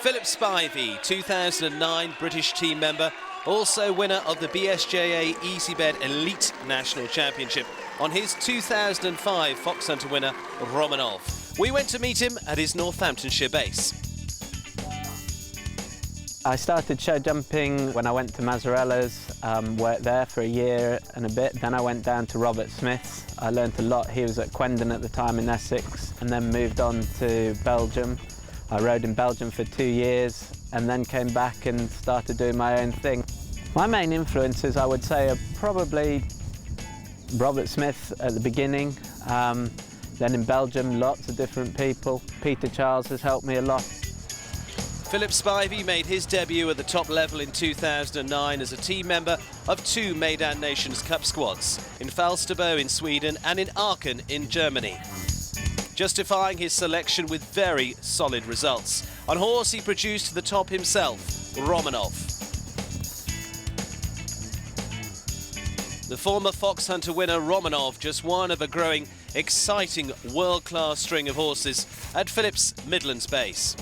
Philip Spivey, 2009 British team member, also winner of the BSJA Easybed Elite National Championship on his 2005 Fox Hunter winner, Romanov. We went to meet him at his Northamptonshire base. I started show jumping when I went to Mazzarella's, worked there for a year and a bit. Then I went down to Robert Smith's. I learnt a lot. He was at Quendon at the time in Essex, and then moved on to Belgium. I rode in Belgium for 2 years and then came back and started doing my own thing. My main influences, I would say, are probably Robert Smith at the beginning. Then in Belgium, lots of different people. Peter Charles has helped me a lot. Philip Spivey made his debut at the top level in 2009 as a team member of 2 Maidan Nations Cup squads, in Falsterbo in Sweden and in Aachen in Germany, justifying his selection with very solid results. On horse he produced to the top himself, Romanov. The former Fox Hunter winner Romanov, just one of a growing, exciting, world-class string of horses at Philip's Midlands base.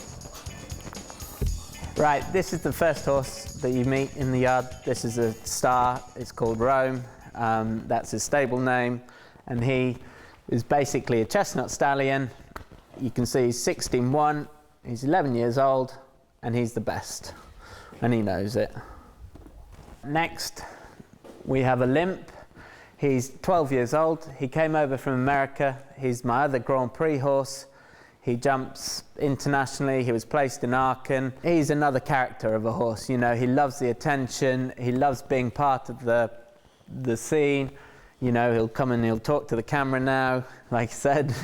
Right, this is the first horse that you meet in the yard. This is a star, it's called Rome. That's his stable name. And he is basically a chestnut stallion. You can see he's 16-1, he's 11 years old, and he's the best. And he knows it. Next, we have a Limp. He's 12 years old. He came over from America. He's my other Grand Prix horse. He jumps internationally. He was placed in Aachen. He's another character of a horse. You know, he loves the attention. He loves being part of the scene. You know, he'll come and he'll talk to the camera now, like I said.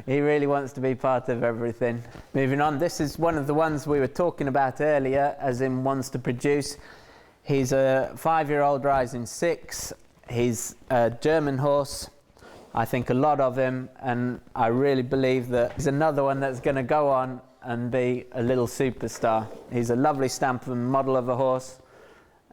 He really wants to be part of everything. Moving on, this is one of the ones we were talking about earlier, as in wants to produce. He's a 5-year-old rising 6. He's a German horse. I think a lot of him, and I really believe that he's another one that's going to go on and be a little superstar. He's a lovely stamp and model of a horse,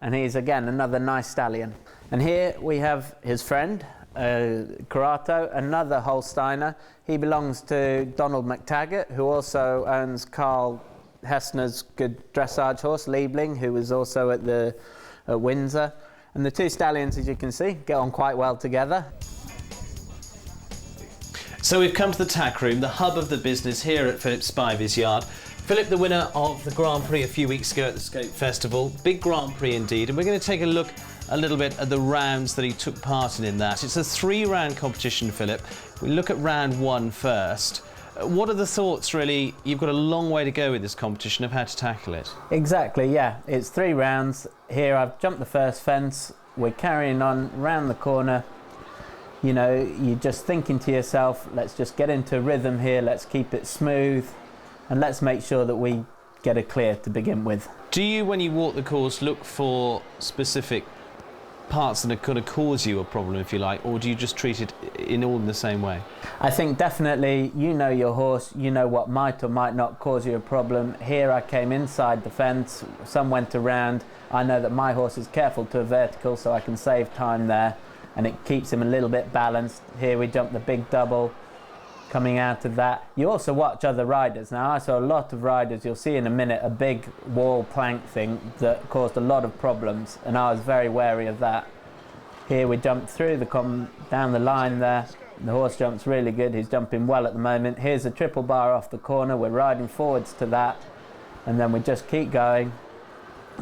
and he's again another nice stallion. And here we have his friend, Curato, another Holsteiner. He belongs to Donald McTaggart, who also owns Carl Hessner's good dressage horse, Liebling, who was also at Windsor. And the 2 stallions, as you can see, get on quite well together. So we've come to the tack room, the hub of the business here at Philip Spivey's yard. Philip, the winner of the Grand Prix a few weeks ago at the Scope Festival. Big Grand Prix indeed, and we're going to take a look a little bit at the rounds that he took part in that. It's a 3-round competition, Philip. We look at round 1 first. What are the thoughts, really? You've got a long way to go with this competition of how to tackle it. Exactly, yeah. It's 3 rounds. Here I've jumped the first fence. We're carrying on round the corner. You know, you're just thinking to yourself, let's just get into rhythm here, let's keep it smooth, and let's make sure that we get it clear to begin with. Do you, when you walk the course, look for specific parts that are going to cause you a problem, if you like, or do you just treat it all in the same way? I think definitely you know your horse, you know what might or might not cause you a problem. Here I came inside the fence, some went around. I know that my horse is careful to a vertical, so I can save time there, and it keeps him a little bit balanced. Here we jump the big double, coming out of that. You also watch other riders. Now I saw a lot of riders, you'll see in a minute, a big wall plank thing that caused a lot of problems, and I was very wary of that. Here we jump through down the line there. The horse jumps really good, he's jumping well at the moment. Here's a triple bar off the corner, we're riding forwards to that, and then we just keep going,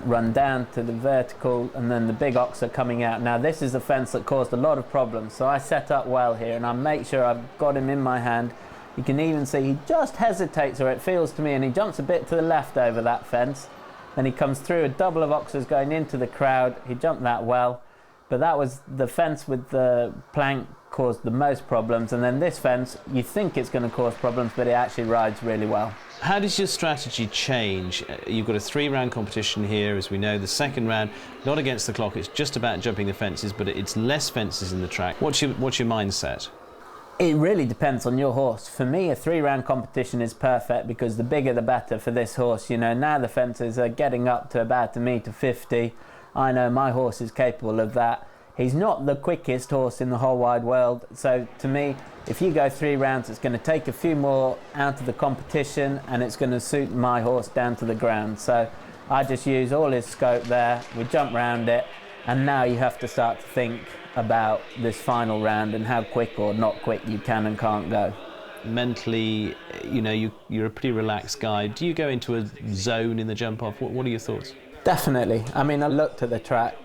run down to the vertical, and then the big ox are coming out. Now this is a fence that caused a lot of problems, so I set up well here and I make sure I've got him in my hand. You can even see he just hesitates, or it feels to me, and he jumps a bit to the left over that fence. Then he comes through a double of oxers going into the crowd. He jumped that well, but that was the fence with the plank caused the most problems, and then this fence, you think it's going to cause problems, but it actually rides really well. How does your strategy change? You've got a 3-round competition here, as we know. The second round, not against the clock, it's just about jumping the fences, but it's less fences in the track. What's your mindset? It really depends on your horse. For me, a 3-round competition is perfect because the bigger the better for this horse. You know, now the fences are getting up to about 1.50 m. I know my horse is capable of that. He's not the quickest horse in the whole wide world, so to me, if you go 3 rounds, it's going to take a few more out of the competition and it's going to suit my horse down to the ground. So I just use all his scope there, we jump round it, and now you have to start to think about this final round and how quick or not quick you can and can't go. Mentally, you know, you're a pretty relaxed guy. Do you go into a zone in the jump off? What are your thoughts? Definitely. I mean, I looked at the track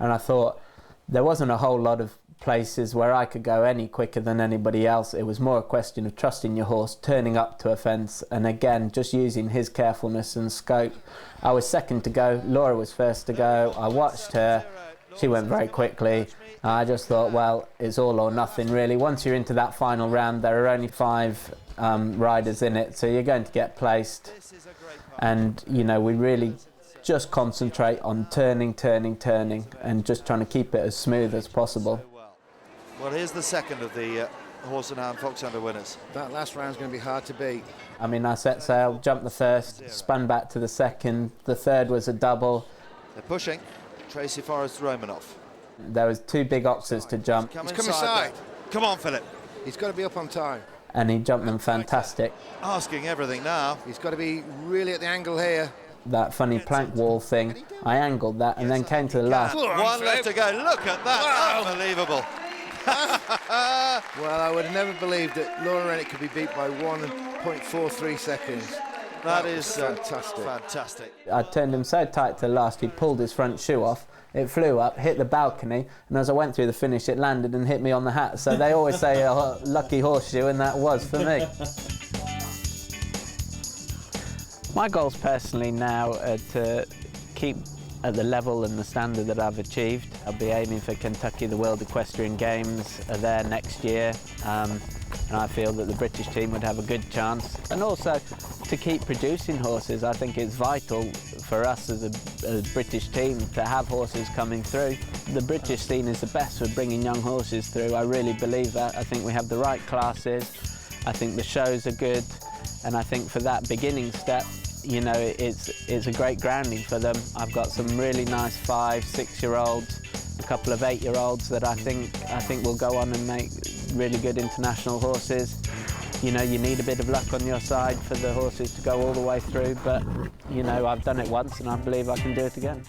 and I thought there wasn't a whole lot of places where I could go any quicker than anybody else. It was more a question of trusting your horse, turning up to a fence, and again, just using his carefulness and scope. I was second to go, Laura was first to go. I watched her, she went very quickly. I just thought, well, it's all or nothing really. Once you're into that final round, there are only 5 riders in it, so you're going to get placed. And, you know, we really just concentrate on turning, and just trying to keep it as smooth as possible. Well, here's the second of the Horse and Hound Foxhound winners. That last round's going to be hard to beat. I mean, I set sail, jumped the first, spun back to the second. The third was a double. They're pushing. Tracy Forrest Romanoff. There was 2 big oxes to jump. He's come inside. Come on, Philip. He's got to be up on time. And he jumped them fantastic. Asking everything now. He's got to be really at the angle here. That funny plank wall thing, I angled that and then came to the last. One left to go. Look at that. Wow. Unbelievable. Well, I would have never believed that Laura Rennick could be beat by 1.43 seconds. That is fantastic. Fantastic. I turned him so tight to the last, he pulled his front shoe off. It flew up, hit the balcony, and as I went through the finish, it landed and hit me on the hat. So they always say a lucky horseshoe, and that was for me. My goals personally now are to keep at the level and the standard that I've achieved. I'll be aiming for Kentucky. The World Equestrian Games are there next year, and I feel that the British team would have a good chance. And also to keep producing horses. I think it's vital for us as a British team to have horses coming through. The British scene is the best for bringing young horses through. I really believe that. I think we have the right classes. I think the shows are good, and I think for that beginning step, you know, it's a great grounding for them. I've got some really nice 5, 6-year-olds, a couple of 8-year-olds that I think will go on and make really good international horses. You know, you need a bit of luck on your side for the horses to go all the way through, but, you know, I've done it once and I believe I can do it again.